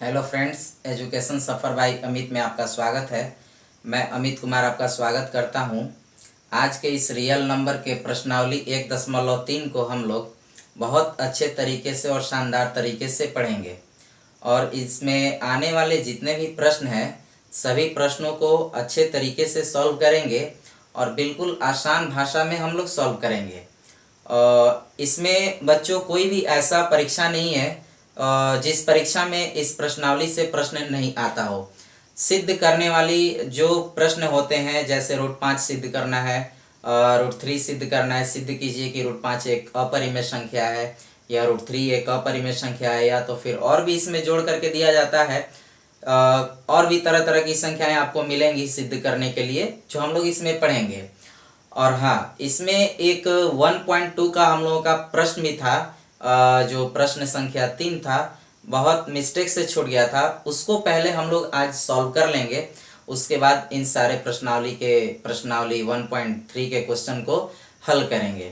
Hello friends, education सफ़र bye Amit में आपका स्वागत है। मैं अमित कुमार आपका स्वागत करता हूं। आज के इस रियल नंबर के प्रश्नावली 1.3 को हम लोग बहुत अच्छे तरीके से और शानदार तरीके से पढ़ेंगे और इसमें आने वाले जितने भी प्रश्न हैं सभी प्रश्नों को अच्छे तरीके से सॉल्व करेंगे और बिल्कुल आसान भाषा में हम लोग सॉल्व करेंगे। इसमें बच्चों कोई भी ऐसा परीक्षा नहीं है जिस परीक्षा में इस प्रश्नावली से प्रश्न नहीं आता हो। सिद्ध करने वाली जो प्रश्न होते हैं, जैसे √5 सिद्ध करना है, √3 सिद्ध करना है, सिद्ध कीजिए कि √5 एक अपरिमेय संख्या है या √3 एक अपरिमेय संख्या है, या तो फिर और भी इसमें जोड़ करके दिया जाता है। और भी तरह तरह की संख्याएं आपको मिलेंगी सिद्ध करने के लिए, जो हम लोग इसमें पढ़ेंगे। और हाँ, इसमें एक 1.2 का हम लोगों का प्रश्न भी था, जो प्रश्न संख्या 3 था, बहुत मिस्टेक से छूट गया था, उसको पहले हम लोग आज सॉल्व कर लेंगे। उसके बाद इन सारे प्रश्नावली 1.3 के क्वेश्चन को हल करेंगे।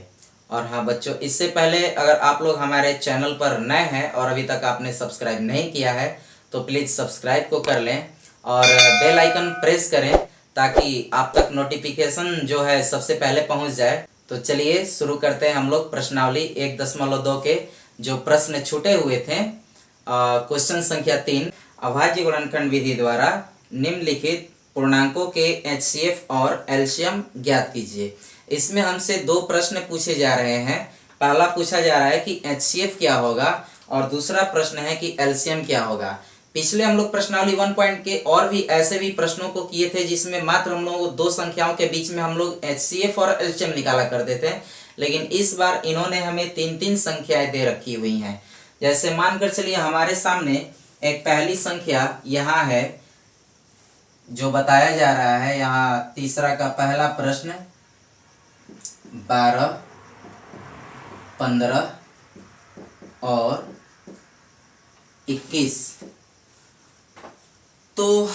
और हाँ बच्चों, इससे पहले अगर आप लोग हमारे चैनल पर नए हैं और अभी तक आपने सब्सक्राइब नहीं किया है तो प्लीज़ सब्सक्राइब को कर लें और बेल आइकन प्रेस करें ताकि आप तक नोटिफिकेशन जो है सबसे पहले पहुंच जाए। तो चलिए शुरू करते हैं हम लोग प्रश्नावली 1.2 के जो प्रश्न छूटे हुए थे। क्वेश्चन संख्या 3, अभाज्य गुणनखंड विधि द्वारा निम्नलिखित पूर्णांकों के एचसीएफ और एलसीएम ज्ञात कीजिए। इसमें हमसे दो प्रश्न पूछे जा रहे हैं। पहला पूछा जा रहा है कि एचसीएफ क्या होगा और दूसरा प्रश्न है कि एलसीएम क्या होगा। पिछले हम लोग प्रश्नावली 1 पॉइंट के और भी ऐसे भी प्रश्नों को किए थे जिसमें मात्र हम लोग दो संख्याओं के बीच में हम लोग एचसीएफ और एलसीएम निकाला करते थे, लेकिन इस बार इन्होंने हमें 3-3 संख्याएं दे रखी हुई हैं। जैसे मानकर चलिए हमारे सामने एक पहली संख्या यहाँ है जो बताया जा रहा है। यहाँ तीसरा का पहला प्रश्न 12, 15 और 21। तो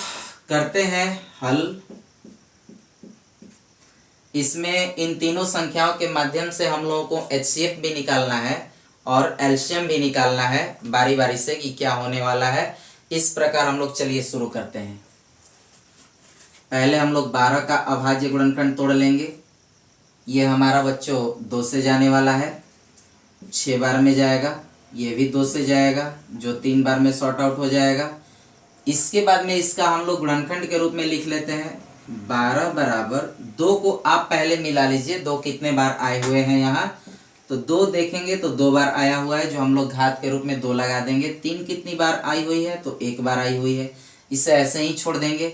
करते हैं हल। इसमें इन तीनों संख्याओं के माध्यम से हम लोगों को एचसीएफ भी निकालना है और एलसीएम भी निकालना है बारी बारी से कि क्या होने वाला है। इस प्रकार हम लोग चलिए शुरू करते हैं। पहले हम लोग 12 का अभाज्य गुणनखंड तोड़ लेंगे। ये हमारा बच्चों 2 से जाने वाला है, 6 बार में जाएगा। ये भी 2 से जाएगा जो 3 बार में सॉर्ट आउट हो जाएगा। इसके बाद में इसका हम लोग गुणनखंड के रूप में लिख लेते हैं। 12 बराबर 2 को आप पहले मिला लीजिए, 2 कितने बार आए हुए हैं यहाँ, तो 2 देखेंगे तो 2 बार आया हुआ है, जो हम लोग घात के रूप में 2 लगा देंगे। 3 कितनी बार आई हुई है, तो 1 बार आई हुई है, इसे ऐसे ही छोड़ देंगे।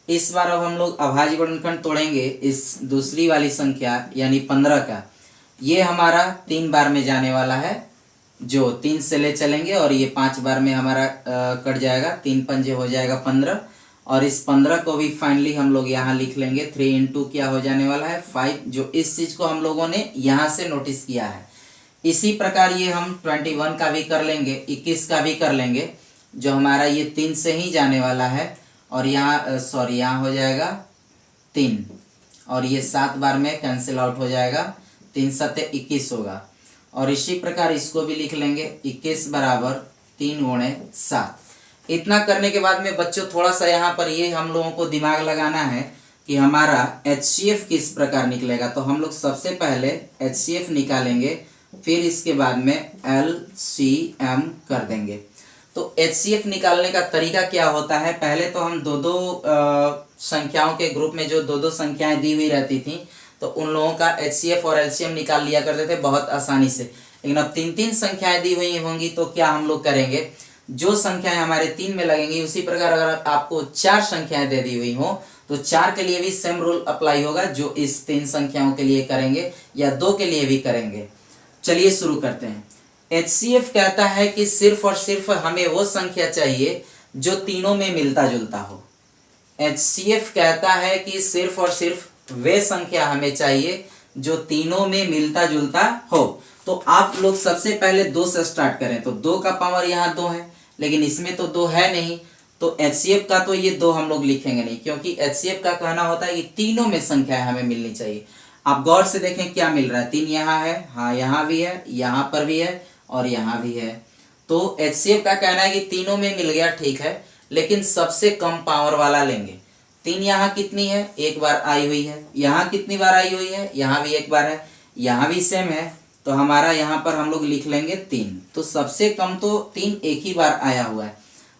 इस बार अब हम लोग अभाज्य गुणनखंड तोड़ेंगे इस दूसरी वाली संख्या यानी 15 का। ये हमारा 3 बार में जाने वाला है, जो 3 से ले चलेंगे और ये 5 बार में हमारा कट जाएगा। 3 पंजे हो जाएगा 15 और इस 15 को भी फाइनली हम लोग यहाँ लिख लेंगे। 3 इंटू क्या हो जाने वाला है 5, जो इस चीज को हम लोगों ने यहाँ से नोटिस किया है। इसी प्रकार ये हम 21 का भी कर लेंगे, 21 का भी कर लेंगे, जो हमारा ये 3 से ही जाने वाला है और यहाँ यहाँ हो जाएगा 3 और ये 7 बार में कैंसिल आउट हो जाएगा। 3 7 21 होगा और इसी प्रकार इसको भी लिख लेंगे। 21 बराबर 3 गुणे 7। इतना करने के बाद में बच्चों थोड़ा सा यहाँ पर ये हम लोगों को दिमाग लगाना है कि हमारा एचसीएफ किस प्रकार निकलेगा। तो हम लोग सबसे पहले एचसीएफ निकालेंगे, फिर इसके बाद में एलसीएम कर देंगे। तो एचसीएफ निकालने का तरीका क्या होता है, पहले तो हम दो संख्याओं के ग्रुप में जो दो संख्याएं दी हुई रहती थी तो उन लोगों का एचसीएफ और एलसीएम निकाल लिया करते थे बहुत आसानी से। लेकिन अब 3-3 संख्याएं दी हुई होंगी तो क्या हम लोग करेंगे, जो संख्याएं हमारे 3 में लगेंगी उसी प्रकार अगर आपको 4 संख्याएं दे दी हुई हो तो 4 के लिए भी सेम रूल अप्लाई होगा जो इस 3 संख्याओं के लिए करेंगे या 2 के लिए भी करेंगे। चलिए शुरू करते हैं। एचसीएफ कहता है कि सिर्फ और सिर्फ हमें वो संख्या चाहिए जो तीनों में मिलता जुलता हो। एचसीएफ कहता है कि सिर्फ और सिर्फ वे संख्या हमें चाहिए जो तीनों में मिलता जुलता हो। तो आप लोग सबसे पहले 2 से स्टार्ट करें, तो 2 का पावर यहाँ 2 है, लेकिन इसमें तो 2 है नहीं, तो एचसीएफ का तो ये 2 हम लोग लिखेंगे नहीं, क्योंकि एचसीएफ का कहना होता है कि तीनों में संख्या हमें मिलनी चाहिए। आप गौर से देखें क्या मिल रहा है, 3 यहाँ है, हाँ यहाँ भी है, यहाँ पर भी है और यहाँ भी है। तो एचसीएफ का कहना है कि तीनों में मिल गया ठीक है, लेकिन सबसे कम पावर वाला लेंगे। 3 यहाँ कितनी है, एक बार आई हुई है, यहाँ कितनी बार आई हुई है, यहाँ भी एक बार है, यहाँ भी सेम है, तो हमारा यहाँ पर हम लोग लिख लेंगे 3। तो सबसे कम तो 3 एक ही बार आया हुआ है।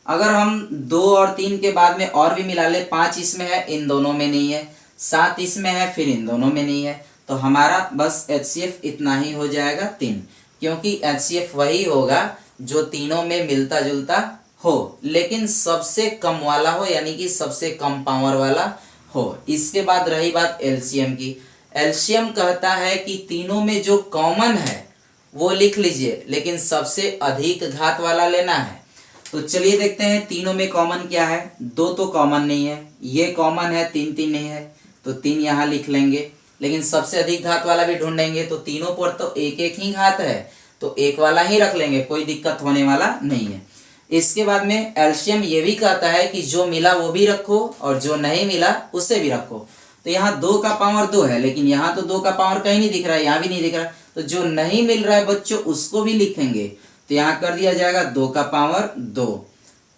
अगर हम 2 और 3 के बाद में और भी मिला ले, 5 इसमें है, इन दोनों में नहीं है, 7 इसमें है, फिर इन दोनों में नहीं है, तो हमारा बस एचसीएफ इतना ही हो जाएगा 3, क्योंकि एचसीएफ वही होगा जो तीनों में मिलता जुलता हो, लेकिन सबसे कम वाला हो, यानी कि सबसे कम पावर वाला हो। इसके बाद रही बात एलसीएम की। एलसीएम कहता है कि तीनों में जो कॉमन है वो लिख लीजिए, लेकिन सबसे अधिक घात वाला लेना है। तो चलिए देखते हैं तीनों में कॉमन क्या है। 2 तो कॉमन नहीं है, ये कॉमन है, 3 3 नहीं है, तो 3 यहाँ लिख लेंगे, लेकिन सबसे अधिक घात वाला भी ढूंढेंगे, तो तीनों पर तो एक एक ही घात है, तो एक वाला ही रख लेंगे, कोई दिक्कत होने वाला नहीं है। इसके बाद में एलसीएम ये भी कहता है कि जो मिला वो भी रखो और जो नहीं मिला उसे भी रखो। तो यहाँ 2 का पावर 2 है, लेकिन यहाँ तो 2 का पावर कहीं नहीं दिख रहा है, यहाँ भी नहीं दिख रहा है, तो जो नहीं मिल रहा है बच्चों उसको भी लिखेंगे। तो यहाँ कर दिया जाएगा 2 का पावर 2।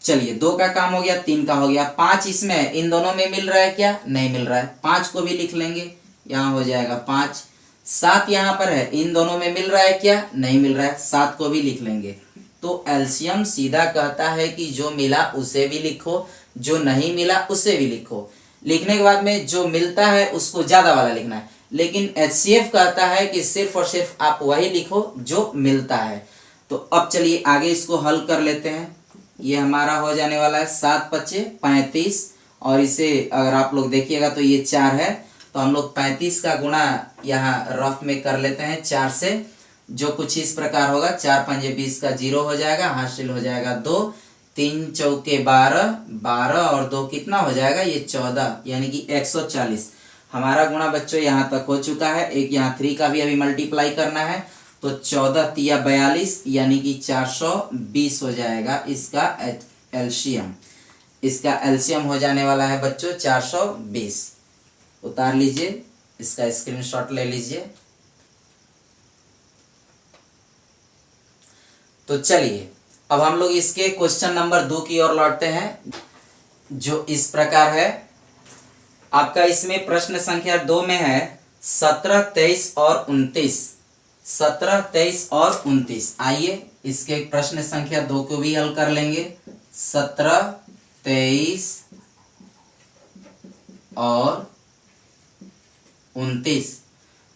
चलिए 2 का काम हो गया, 3 का हो गया, 5 इसमें है, इन दोनों में मिल रहा है क्या, नहीं मिल रहा है, 5 को भी लिख लेंगे, यहाँ हो जाएगा 5। 7 यहाँ पर है, इन दोनों में मिल रहा है क्या, नहीं मिल रहा है, 7 को भी लिख लेंगे। तो एलसीएम सीधा कहता है कि जो मिला उसे भी लिखो, जो नहीं मिला उसे भी लिखो। लिखने के बाद में जो मिलता है उसको ज्यादा वाला लिखना है, लेकिन एचसीएफ कहता है कि सिर्फ और सिर्फ आप वही लिखो जो मिलता है। तो अब चलिए आगे इसको हल कर लेते हैं। ये हमारा हो जाने वाला है 7 5 35, और इसे अगर आप लोग देखिएगा तो ये 4 है, तो हम लोग 35 का गुणा यहाँ रफ में कर लेते हैं 4 से, जो कुछ इस प्रकार होगा, 4 5 20 का 0 हो जाएगा, हासिल हो जाएगा 2, 3 चौके 12, 12 और 2 कितना हो जाएगा, ये 14, यानी कि 140। हमारा गुणा बच्चों यहाँ तक हो चुका है। एक यहाँ 3 का भी अभी मल्टीप्लाई करना है, तो 14 तिया 42, यानी कि 420 हो जाएगा इसका एलसीएम। इसका एलसीएम हो जाने वाला है बच्चों 420। उतार लीजिए, इसका स्क्रीनशॉट ले लीजिए। तो चलिए अब हम लोग इसके क्वेश्चन नंबर 2 की ओर लौटते हैं, जो इस प्रकार है। आपका इसमें प्रश्न संख्या 2 में है 17 23 और 29। 17 23 और 29। आइए इसके प्रश्न संख्या 2 को भी हल कर लेंगे। 17 23 और 29।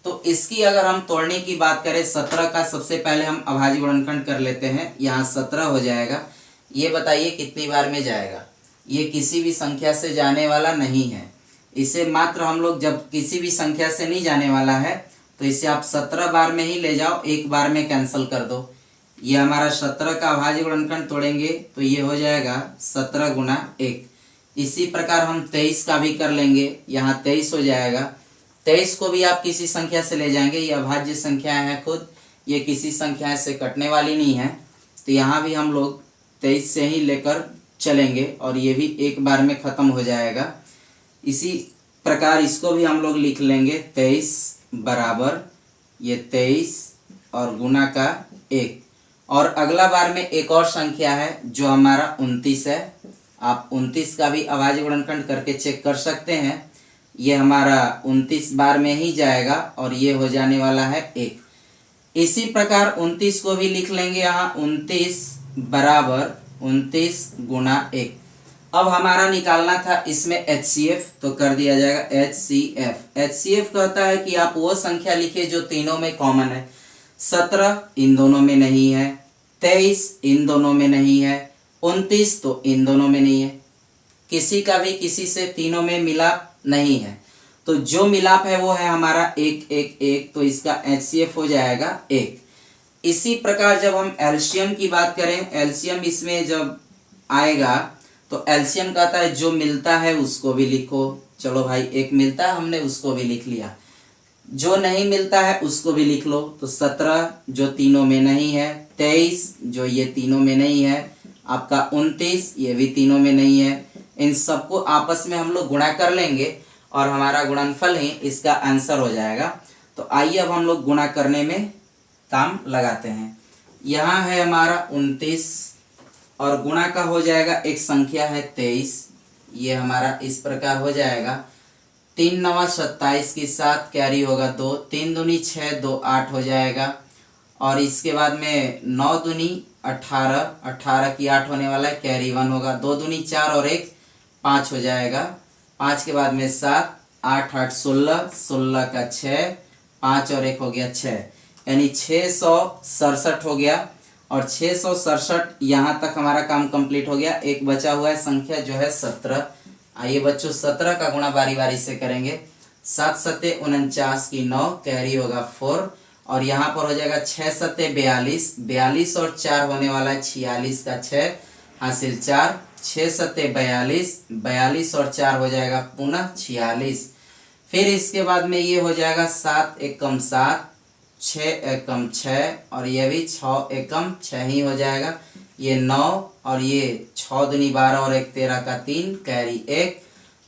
तो इसकी अगर हम तोड़ने की बात करें, 17 का सबसे पहले हम अभाज्य गुणनखंड कर लेते हैं। यहाँ 17 हो जाएगा। ये बताइए कितनी बार में जाएगा। ये किसी भी संख्या से जाने वाला नहीं है। इसे मात्र हम लोग जब किसी भी संख्या से नहीं जाने वाला है तो इसे आप 17 बार में ही ले जाओ, एक बार में कैंसिल कर दो। ये हमारा 17 का अभाज्य गुणनखंड तोड़ेंगे तो ये हो जाएगा 17 गुना 1। इसी प्रकार हम 23 का भी कर लेंगे। यहाँ 23 हो जाएगा। 23 को भी आप किसी संख्या से ले जाएंगे। ये अभाज्य संख्या है खुद, ये किसी संख्या से कटने वाली नहीं है, तो यहाँ भी हम लोग 23 से ही लेकर चलेंगे और ये भी एक बार में ख़त्म हो जाएगा। इसी प्रकार इसको भी हम लोग लिख लेंगे 23 बराबर ये 23 और गुना का 1। और अगला बार में एक और संख्या है जो हमारा 29 है। आप 29 का भी अभाज्य गुणनखंड करके चेक कर सकते हैं। ये हमारा 29 बार में ही जाएगा और ये हो जाने वाला है 1। इसी प्रकार 29 को भी लिख लेंगे यहाँ 29 बराबर 29 गुना 1। अब हमारा निकालना था इसमें HCF, तो कर दिया जाएगा HCF। HCF कहता है कि आप वो संख्या लिखिए जो तीनों में कॉमन है। 17 इन दोनों में नहीं है, 23 इन दोनों में नहीं है, 29 तो इन दोनों में नहीं है, किसी का भी किसी से तीनों में मिलाप नहीं है। तो जो मिलाप है वो है हमारा 1 1 1, तो इसका HCF हो जाएगा 1। इसी प्रकार जब हम एलसीएम की बात करें, एलसीएम इसमें जब आएगा तो एलसीएम कहता है जो मिलता है उसको भी लिखो। चलो भाई, एक मिलता है हमने उसको भी लिख लिया, जो नहीं मिलता है उसको भी लिख लो। तो 17 जो तीनों में नहीं है, 23 जो ये तीनों में नहीं है, आपका 29 ये भी तीनों में नहीं है। इन सबको आपस में हम लोग गुणा कर लेंगे और हमारा गुणनफल ही इसका आंसर हो जाएगा। तो आइए अब हम लोग गुणा करने में काम लगाते हैं। यहाँ है हमारा 29 और गुणा का हो जाएगा एक संख्या है 23। ये हमारा इस प्रकार हो जाएगा 3 9 27 के साथ कैरी होगा 2, 3 दूनी 6, 2 8 हो जाएगा। और इसके बाद में 9 दूनी 18, 18 की 8 होने वाला है, कैरी 1 होगा। 2 दूनी 4 और 1 5 हो जाएगा। 5 के बाद में 7, 8 8 16, 16 का 6, 5 और 1 हो गया 6, यानी 667 हो गया। और 667 यहाँ तक हमारा काम कंप्लीट हो गया। एक बचा हुआ है संख्या जो है 17। आइए बच्चों 17 का गुणा बारी बारी से करेंगे। 7 सत्ते 49 की 9, कैरी होगा 4। और यहाँ पर हो जाएगा 6 सत्ते 42, 42 और 4 होने वाला है 46 का 6, हासिल 4, 6 सत्ते 42, 42 और 4 हो जाएगा पुनः 46। फिर इसके बाद में ये हो जाएगा 7 एकम 7, 6 एकम 6 और ये भी 6 एकम 6 ही हो जाएगा। ये 9 और ये 6 दूनी 12 और 1 13 का 3, कैरी 1,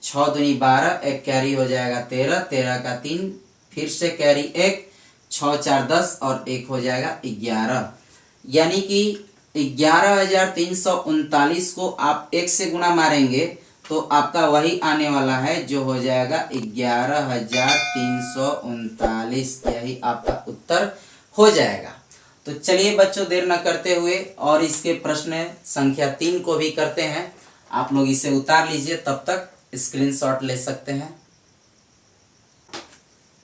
6 दूनी 12, एक कैरी हो जाएगा 13, 13 का 3, फिर से कैरी 1, 6 4 10 और 1 हो जाएगा 11। यानी कि 11,339 को आप 1 से गुणा मारेंगे तो आपका वही आने वाला है जो हो जाएगा 11,339। यही आपका उत्तर हो जाएगा। तो चलिए बच्चों देर न करते हुए और इसके प्रश्न संख्या 3 को भी करते हैं। आप लोग इसे उतार लीजिए, तब तक स्क्रीनशॉट ले सकते हैं।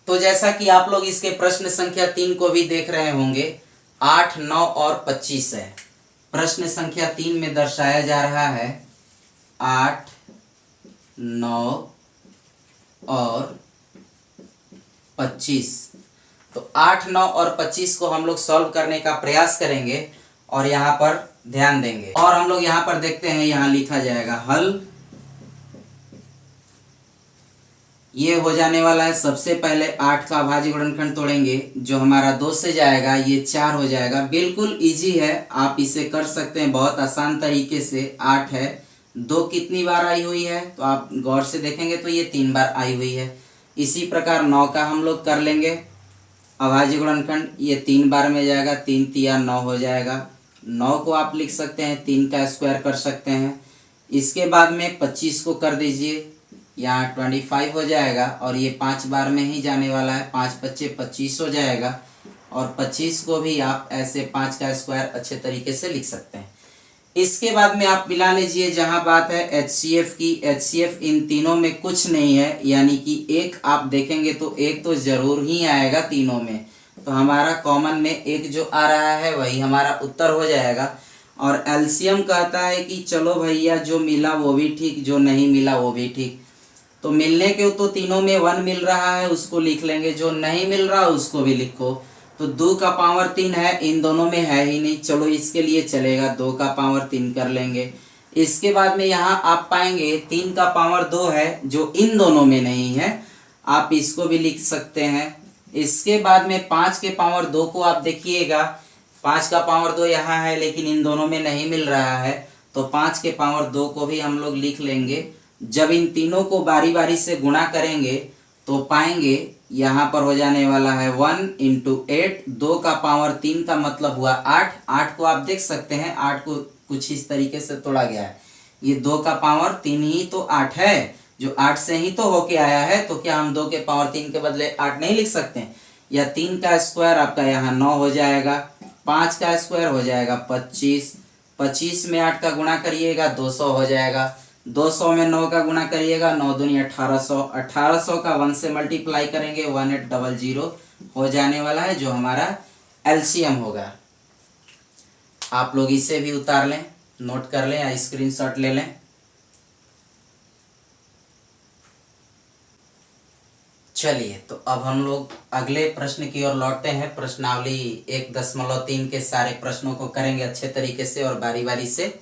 तो जैसा कि आप लोग इसके प्रश्न संख्या 3 को भी देख रहे होंगे, 8 9 और 25 है। प्रश्न संख्या 3 में दर्शाया जा रहा है 8 9 और 25। तो 8 9 और 25 को हम लोग सॉल्व करने का प्रयास करेंगे और यहाँ पर ध्यान देंगे। और हम लोग यहाँ पर देखते हैं, यहाँ लिखा जाएगा हल। ये हो जाने वाला है। सबसे पहले 8 का अभाज्य गुणनखंड तोड़ेंगे, जो हमारा 2 से जाएगा, ये 4 हो जाएगा। बिल्कुल इजी है, आप इसे कर सकते हैं बहुत आसान तरीके से। 8 है, 2 कितनी बार आई हुई है तो आप गौर से देखेंगे तो ये 3 बार आई हुई है। इसी प्रकार 9 का हम लोग कर लेंगे अभाज्य गुणनखंड, ये 3 बार में जाएगा, 3 तिया 9 हो जाएगा। 9 को आप लिख सकते हैं, 3 का स्क्वायर कर सकते हैं। इसके बाद में 25 को कर दीजिए, यहाँ 25 हो जाएगा और ये 5 बार में ही जाने वाला है। 5 25 25 हो जाएगा। और 25 को भी आप ऐसे 5 का स्क्वायर अच्छे तरीके से लिख सकते हैं। इसके बाद में आप मिला लीजिए, जहां बात है HCF की। HCF इन तीनों में कुछ नहीं है, यानी कि एक आप देखेंगे तो एक तो जरूर ही आएगा तीनों में। तो हमारा कॉमन में एक जो आ रहा है वही हमारा उत्तर हो जाएगा। और एलसीएम कहता है कि चलो भैया जो मिला वो भी ठीक, जो नहीं मिला वो भी ठीक। तो मिलने के तो तीनों में 1 मिल रहा है, उसको लिख लेंगे। जो नहीं मिल रहा उसको भी लिखो। तो 2 का पावर 3 है, इन दोनों में है ही नहीं, चलो इसके लिए चलेगा 2 का पावर 3 कर लेंगे। इसके बाद में यहाँ आप पाएंगे 3 का पावर 2 है, जो इन दोनों में नहीं है, आप इसको भी लिख सकते हैं। इसके बाद में 5 के पावर 2 को आप देखिएगा, 5 का पावर 2 यहाँ है लेकिन इन दोनों में नहीं मिल रहा है, तो 5 के पावर 2 को भी हम लोग लिख लेंगे। जब इन तीनों को बारी बारी से गुणा करेंगे तो पाएंगे यहाँ पर हो जाने वाला है 1 × 8। 2 का पावर 3 का मतलब हुआ 8। 8 को आप देख सकते हैं, 8 को कुछ इस तरीके से तोड़ा गया है। ये 2 का पावर 3 ही तो 8 है, जो 8 से ही तो होके आया है। तो क्या हम 2 के पावर 3 के बदले 8 नहीं लिख सकते हैं? या 3 का स्क्वायर आपका यहाँ 9 हो जाएगा, 5 का स्क्वायर हो जाएगा 25, 25 में 8 का गुणा करिएगा 200 हो जाएगा, 200 में 9 का गुणा करिएगा, 9 दूनी 1800, 1800 का 1 से मल्टीप्लाई करेंगे 1800 हो जाने वाला है, जो हमारा एलसीएम होगा। आप लोग इसे भी उतार लें, नोट कर लें या स्क्रीनशॉट ले लें। चलिए तो अब हम लोग अगले प्रश्न की ओर लौटते हैं। प्रश्नावली 1.3 के सारे प्रश्नों को करेंगे अच्छे तरीके से और बारी बारी से।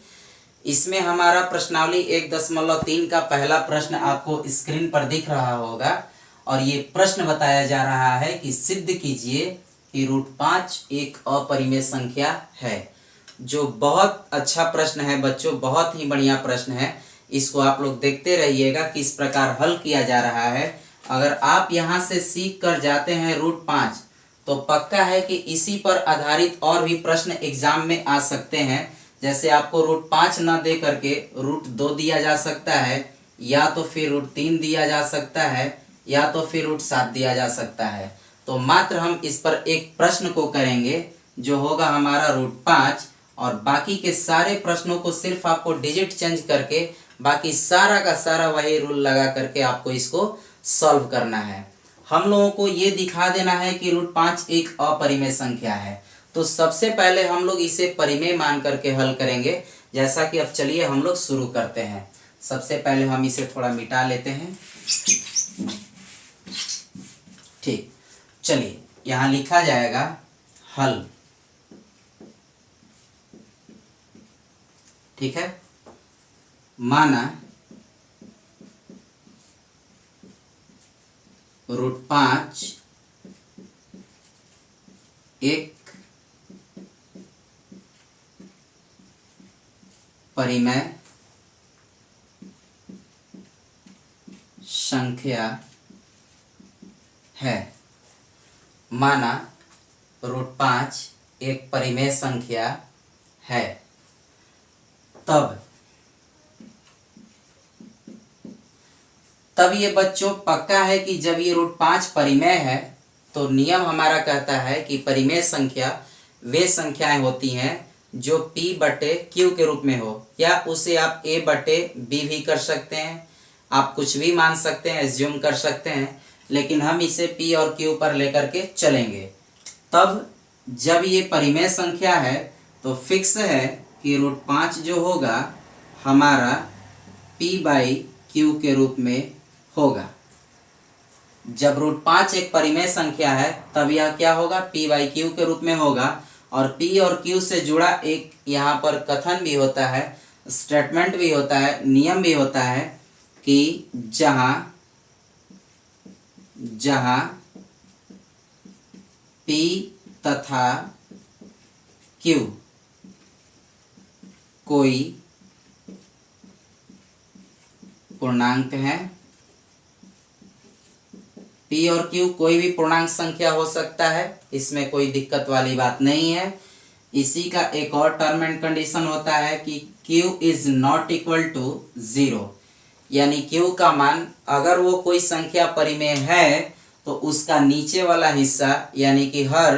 इसमें हमारा प्रश्नावली 1.3 का पहला प्रश्न आपको स्क्रीन पर दिख रहा होगा और ये प्रश्न बताया जा रहा है कि सिद्ध कीजिए कि √5 एक अपरिमेय संख्या है। जो बहुत अच्छा प्रश्न है बच्चों, बहुत ही बढ़िया प्रश्न है। इसको आप लोग देखते रहिएगा किस प्रकार हल किया जा रहा है। अगर आप यहाँ से सीख कर जाते हैं √5, तो पक्का है कि इसी पर आधारित और भी प्रश्न एग्जाम में आ सकते हैं। जैसे आपको रूट 5 न दे करके रूट 2 दिया जा सकता है, या तो फिर रूट 3 दिया जा सकता है, या तो फिर रूट 7 दिया जा सकता है। तो मात्र हम इस पर एक प्रश्न को करेंगे जो होगा हमारा रूट 5, और बाकी के सारे प्रश्नों को सिर्फ आपको डिजिट चेंज करके बाकी सारा का सारा वही रूल लगा करके आपको इसको सॉल्व करना है। हम लोगों को ये दिखा देना है कि रूट 5 एक अपरिमेय संख्या है। तो सबसे पहले हम लोग इसे परिमेय मान करके हल करेंगे। जैसा कि अब चलिए हम लोग शुरू करते हैं। सबसे पहले हम इसे थोड़ा मिटा लेते हैं। ठीक, चलिए यहाँ लिखा जाएगा हल। ठीक है, माना रूट 5 एक परिमेय संख्या है। माना रूट 5 एक परिमेय संख्या है, तब ये बच्चों पक्का है कि जब ये रूट 5 परिमेय है तो नियम हमारा कहता है कि परिमेय संख्या वे संख्याएं होती हैं जो p बटे q के रूप में हो, या उसे आप a बटे b भी कर सकते हैं, आप कुछ भी मान सकते हैं, एज्यूम कर सकते हैं, लेकिन हम इसे p और q पर लेकर के चलेंगे। तब जब ये परिमेय संख्या है तो फिक्स है कि रूट 5 जो होगा हमारा p बाई q के रूप में होगा। जब रूट 5 एक परिमेय संख्या है तब यह क्या होगा, p बाई q के रूप में होगा। और p और q से जुड़ा एक यहाँ पर कथन भी होता है, स्टेटमेंट भी होता है, नियम भी होता है कि जहाँ p तथा q कोई पूर्णांक है, p और q कोई भी पूर्णांक संख्या हो सकता है, इसमें कोई दिक्कत वाली बात नहीं है। इसी का एक और टर्म एंड कंडीशन होता है कि q is not equal to 0, यानी q का मान अगर वो कोई संख्या परिमेय है तो उसका नीचे वाला हिस्सा यानी कि हर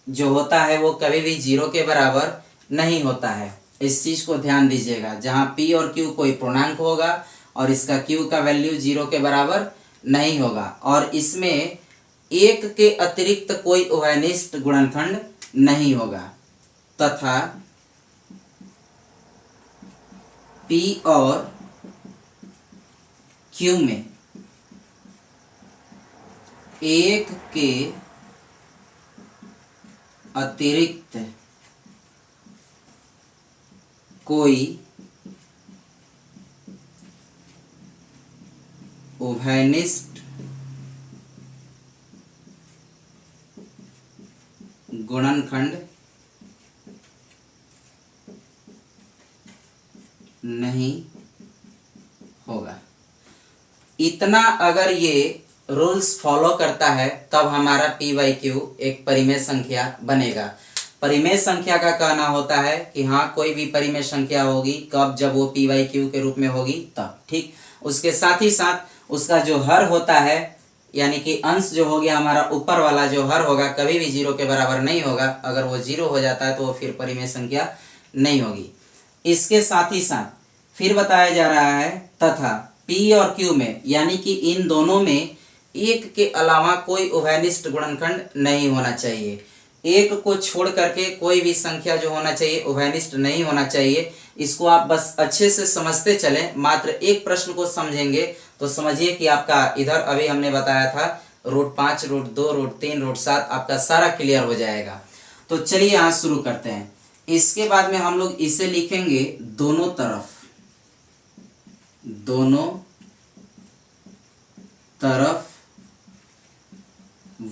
जो होता है वो कभी भी 0 के बराबर नहीं होता है। इस चीज को ध्यान दीजिएगा। जहाँ p और q कोई पूर्णांक होगा और इसका q का वैल्यू 0 के बराबर नहीं होगा, और इसमें एक के अतिरिक्त कोई उभयनिष्ठ गुणनखंड नहीं होगा, तथा p और q में एक के अतिरिक्त कोई उभयनिष्ठ गुणनखंड नहीं होगा। इतना अगर ये रूल्स फॉलो करता है तब हमारा p बाई q एक परिमेय संख्या बनेगा। परिमेय संख्या का कहना होता है कि हाँ कोई भी परिमेय संख्या होगी कब, जब वो p बाई q के रूप में होगी तब। ठीक, उसके साथ ही साथ उसका जो हर होता है यानी कि अंश जो हो गया हमारा ऊपर वाला जो हर होगा कभी भी 0 के बराबर नहीं होगा। अगर वो 0 हो जाता है तो वो फिर परिमेय संख्या नहीं होगी। इसके साथ ही साथ फिर बताया जा रहा है तथा p और q में यानी कि इन दोनों में एक के अलावा कोई उभयनिष्ठ गुणनखंड नहीं होना चाहिए। एक को छोड़ करके कोई भी संख्या जो होना चाहिए उभयनिष्ठ नहीं होना चाहिए। इसको आप बस अच्छे से समझते चलें। मात्र एक प्रश्न को समझेंगे तो समझिए कि आपका इधर अभी हमने बताया था रूट 5, रूट 2, रूट 3, रूट 7 आपका सारा क्लियर हो जाएगा। तो चलिए यहाँ शुरू करते हैं। इसके बाद में हम लोग इसे लिखेंगे दोनों तरफ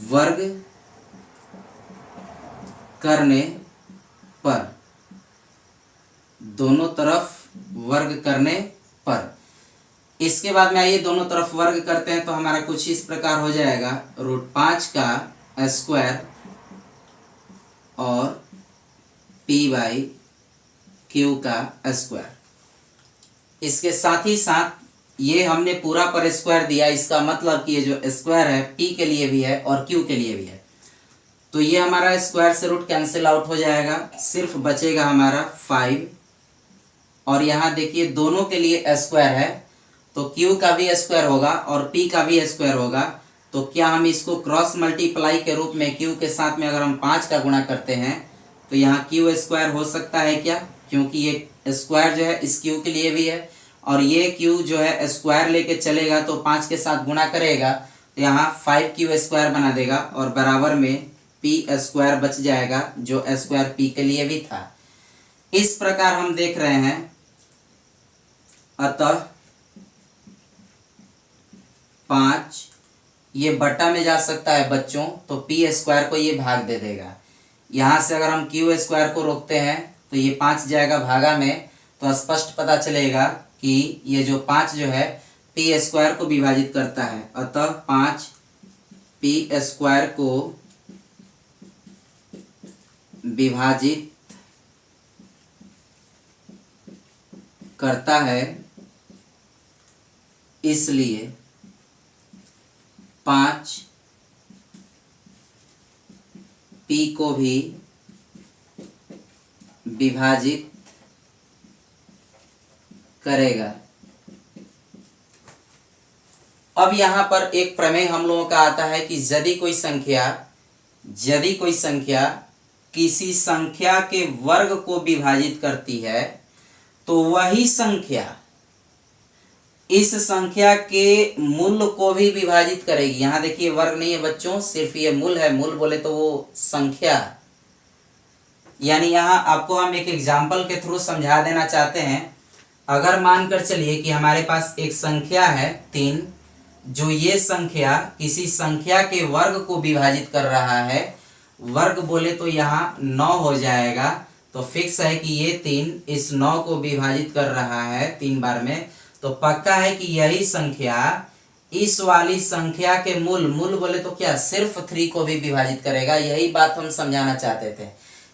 वर्ग करने पर, दोनों तरफ वर्ग करने पर। इसके बाद में आइए दोनों तरफ वर्ग करते हैं तो हमारा कुछ इस प्रकार हो जाएगा, रूट 5 का स्क्वायर और पी बाई क्यू का स्क्वायर। इसके साथ ही साथ ये हमने पूरा पर स्क्वायर दिया, इसका मतलब कि ये जो स्क्वायर है पी के लिए भी है और क्यू के लिए भी है। तो ये हमारा स्क्वायर से रूट कैंसिल आउट हो जाएगा, सिर्फ बचेगा हमारा 5। और यहाँ देखिए दोनों के लिए स्क्वायर है, तो क्यू का भी स्क्वायर होगा और पी का भी स्क्वायर होगा। तो क्या हम इसको क्रॉस मल्टीप्लाई के रूप में क्यू के साथ में अगर हम 5 का गुणा करते हैं तो यहाँ क्यू स्क्वायर हो सकता है क्या, क्योंकि ये स्क्वायर जो है इस क्यू के लिए भी है और ये क्यू जो है स्क्वायर लेके चलेगा तो 5 के साथ गुणा करेगा तो यहाँ 5 क्यू स्क्वायर बना देगा और बराबर में पी स्क्वायर बच जाएगा जो स्क्वायर पी के लिए भी था। इस प्रकार हम देख रहे हैं। अतः 5 ये बटा में जा सकता है बच्चों, तो पी स्क्वायर को ये भाग दे देगा। यहाँ से अगर हम क्यू स्क्वायर को रोकते हैं तो ये 5 जाएगा भागा में, तो स्पष्ट पता चलेगा कि ये जो 5 जो है पी स्क्वायर को विभाजित करता है। अतः 5 पी स्क्वायर को विभाजित करता है, इसलिए 5 पी को भी विभाजित करेगा। अब यहाँ पर एक प्रमेय हम लोगों का आता है कि यदि कोई संख्या किसी संख्या के वर्ग को विभाजित करती है तो वही संख्या इस संख्या के मूल को भी विभाजित करेगी। यहाँ देखिए वर्ग नहीं है बच्चों, सिर्फ ये मूल है। मूल बोले तो वो संख्या, यानी यहाँ आपको हम एक एग्जाम्पल के थ्रू समझा देना चाहते हैं। अगर मानकर चलिए कि हमारे पास एक संख्या है 3, जो ये संख्या किसी संख्या के वर्ग को विभाजित कर रहा है। वर्ग बोले तो यहाँ 9 हो जाएगा, तो फिक्स है कि ये 3 इस 9 को विभाजित कर रहा है 3 बार में, तो पक्का है कि यही संख्या इस वाली संख्या के मूल बोले तो क्या सिर्फ 3 को भी विभाजित करेगा। यही बात हम समझाना चाहते थे।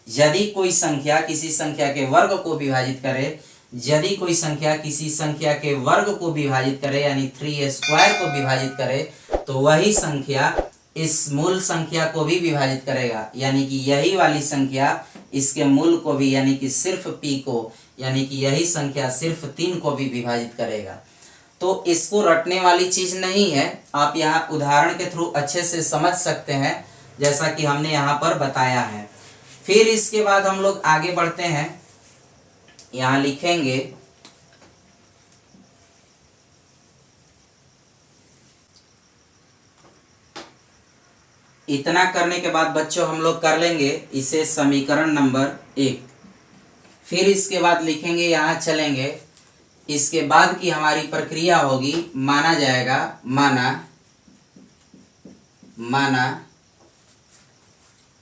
यदि कोई संख्या किसी संख्या के वर्ग को विभाजित करे, यदि कोई संख्या किसी संख्या के वर्ग को विभाजित करे यानी 3 स्क्वायर को विभाजित करे, तो वही संख्या इस मूल संख्या को भी विभाजित करेगा, यानी कि यही वाली संख्या इसके मूल को भी, यानी कि सिर्फ p को, यानी कि यही संख्या सिर्फ 3 को भी विभाजित करेगा। तो इसको रटने वाली चीज नहीं है, आप यहाँ उदाहरण के थ्रू अच्छे से समझ सकते हैं जैसा कि हमने यहाँ पर बताया है। फिर इसके बाद हम लोग आगे बढ़ते हैं। यहाँ लिखेंगे इतना करने के बाद बच्चों हम लोग कर लेंगे इसे समीकरण नंबर 1। फिर इसके बाद लिखेंगे, यहाँ चलेंगे, इसके बाद की हमारी प्रक्रिया होगी माना जाएगा, माना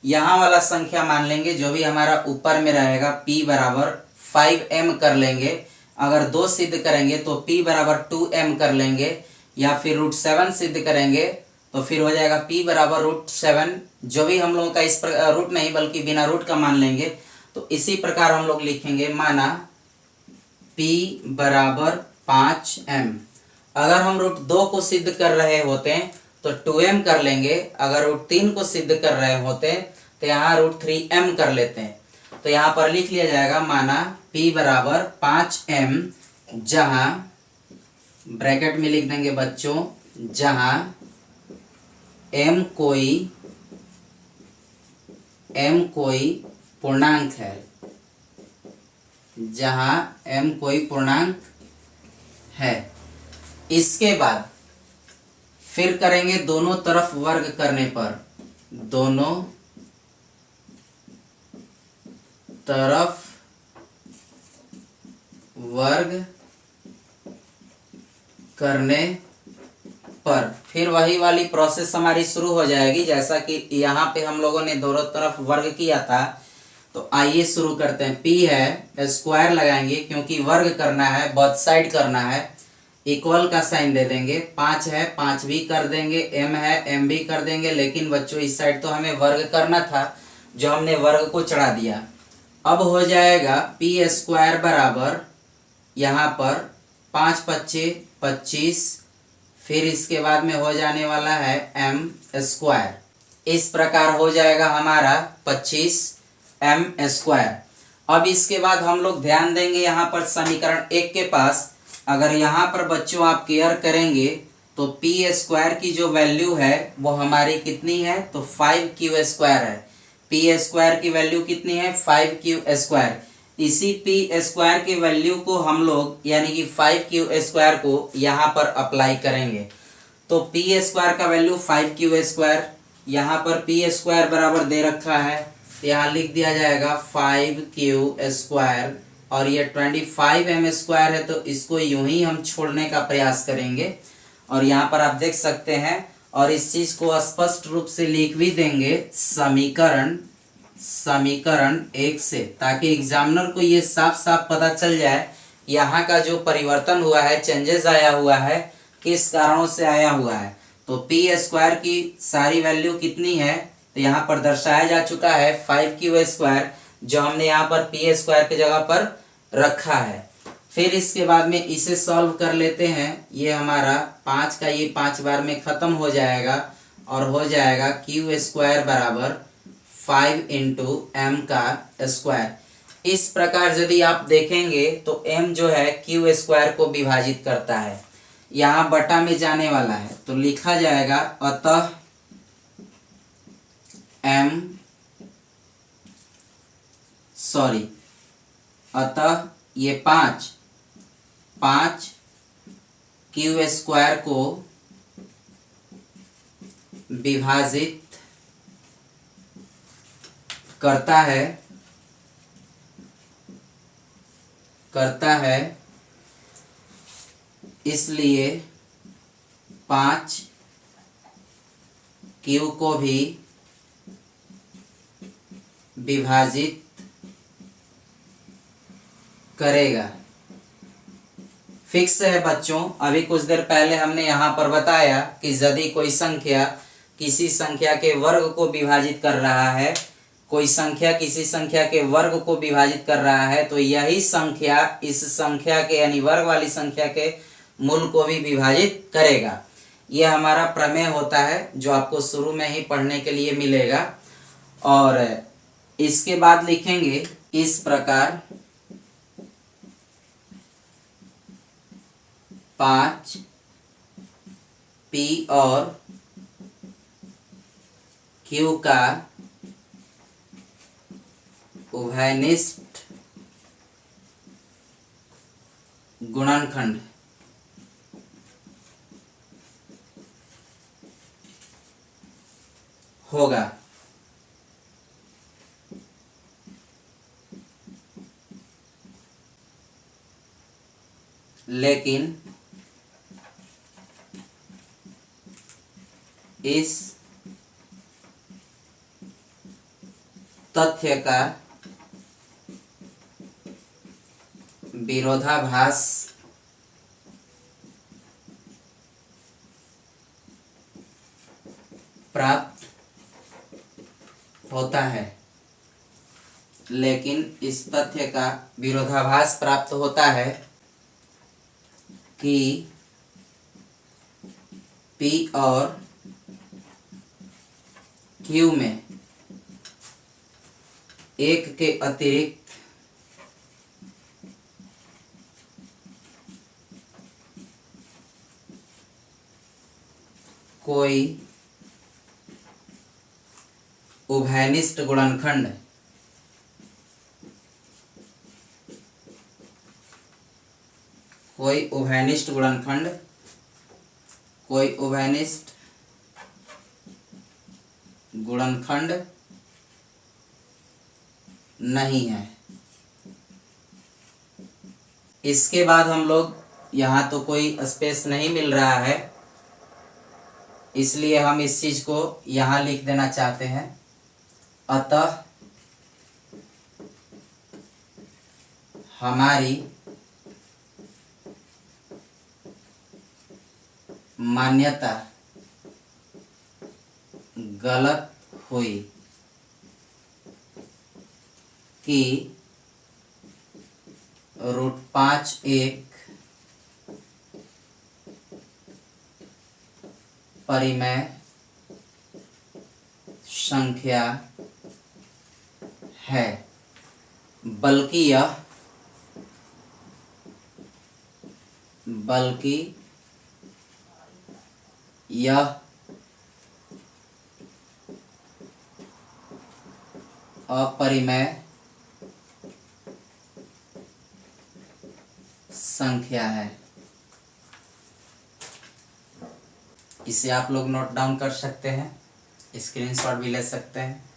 यहाँ वाला संख्या मान लेंगे जो भी हमारा ऊपर में रहेगा p बराबर 5m कर लेंगे। अगर 2 सिद्ध करेंगे तो p बराबर 2m कर लेंगे, या फिर √7 सिद्ध करेंगे तो फिर हो जाएगा p बराबर √7, जो भी हम लोगों का इस प्रकार रूट नहीं बल्कि बिना रूट का मान लेंगे। तो इसी प्रकार हम लोग लिखेंगे माना p बराबर 5m। अगर हम √2 को सिद्ध कर रहे होते हैं तो 2m कर लेंगे, अगर √3 को सिद्ध कर रहे होते तो यहाँ √3m कर लेते हैं। तो यहाँ पर लिख लिया जाएगा माना p बराबर 5m, जहाँ ब्रैकेट में लिख देंगे बच्चों, जहाँ m कोई पूर्णांक है, जहाँ m कोई पूर्णांक है। इसके बाद फिर करेंगे दोनों तरफ वर्ग करने पर, दोनों तरफ वर्ग करने पर फिर वही वाली प्रोसेस हमारी शुरू हो जाएगी। जैसा कि यहाँ पे हम लोगों ने दोनों तरफ वर्ग किया था, तो आइए शुरू करते हैं। p है, स्क्वायर लगाएंगे क्योंकि वर्ग करना है, बोथ साइड करना है। इक्वल का साइन दे देंगे, 5 है 5 भी कर देंगे, m है m भी कर देंगे, लेकिन बच्चों इस साइड तो हमें वर्ग करना था जो हमने वर्ग को चढ़ा दिया। अब हो जाएगा पी स्क्वायर बराबर यहाँ पर 5 पच्चे 25, फिर इसके बाद में हो जाने वाला है m स्क्वायर। इस प्रकार हो जाएगा हमारा 25 m स्क्वायर। अब इसके बाद हम लोग ध्यान देंगे यहाँ पर समीकरण 1 के पास। अगर यहाँ पर बच्चों आप केयर करेंगे तो पी स्क्वायर की जो वैल्यू है वो हमारी कितनी है, तो 5q स्क्वायर है। पी स्क्वायर की वैल्यू कितनी है, 5q स्क्वायर। इसी पी स्क्वायर की वैल्यू को हम लोग यानी कि 5q स्क्वायर को यहाँ पर अप्लाई करेंगे। तो पी स्क्वायर का वैल्यू 5q स्क्वायर, यहाँ पर पी स्क्वायर बराबर दे रखा है, यहाँ लिख दिया जाएगा 5q स्क्वायर, और ये 25m स्क्वायर है तो इसको यूं ही हम छोड़ने का प्रयास करेंगे। और यहाँ पर आप देख सकते हैं, और इस चीज को स्पष्ट रूप से लिख भी देंगे समीकरण 1 से, ताकि एग्जामिनर को ये साफ साफ पता चल जाए यहाँ का जो परिवर्तन हुआ है, चेंजेस आया हुआ है, किस कारणों से आया हुआ है। तो पी स्क्वायर की सारी वैल्यू कितनी है, तो यहाँ पर दर्शाया जा चुका है 5q स्क्वायर, जो हमने यहाँ पर पी स्क्वायर की जगह पर रखा है। फिर इसके बाद में इसे सॉल्व कर लेते हैं। ये हमारा 5 का ये 5 बार में खत्म हो जाएगा और हो जाएगा q स्क्वायर बराबर 5 इंटू एम का स्क्वायर। इस प्रकार यदि आप देखेंगे तो m जो है q स्क्वायर को विभाजित करता है, यहाँ बटा में जाने वाला है, तो लिखा जाएगा अतः अतः ये 5 q स्क्वायर को विभाजित करता है इसलिए 5 q को भी विभाजित करेगा। फिक्स है बच्चों। अभी कुछ देर पहले हमने यहाँ पर बताया कि यदि कोई संख्या किसी संख्या के वर्ग को विभाजित कर रहा है, कोई संख्या किसी संख्या के वर्ग को विभाजित कर रहा है, तो यही संख्या इस संख्या के यानी वर्ग वाली संख्या के मूल को भी विभाजित करेगा। यह हमारा प्रमेय होता है जो आपको शुरू में ही पढ़ने के लिए मिलेगा। और इसके बाद लिखेंगे इस प्रकार 5 p और q का उभयनिष्ठ गुणनखंड होगा। लेकिन इस तथ्य का विरोधाभास प्राप्त होता है। लेकिन इस तथ्य का विरोधाभास प्राप्त होता है कि P और Q में एक के अतिरिक्त कोई उभयनिष्ठ गुणनखंड कोई उभयनिष्ठ गुणनखंड नहीं है। इसके बाद हम लोग यहाँ तो कोई स्पेस नहीं मिल रहा है, इसलिए हम इस चीज को यहाँ लिख देना चाहते हैं। अतः हमारी मान्यता गलत हुई कि √5 एक परिमेय संख्या है, बल्कि यह अपरिमेय संख्या है। इसे आप लोग नोट डाउन कर सकते हैं, स्क्रीनशॉट भी ले सकते हैं।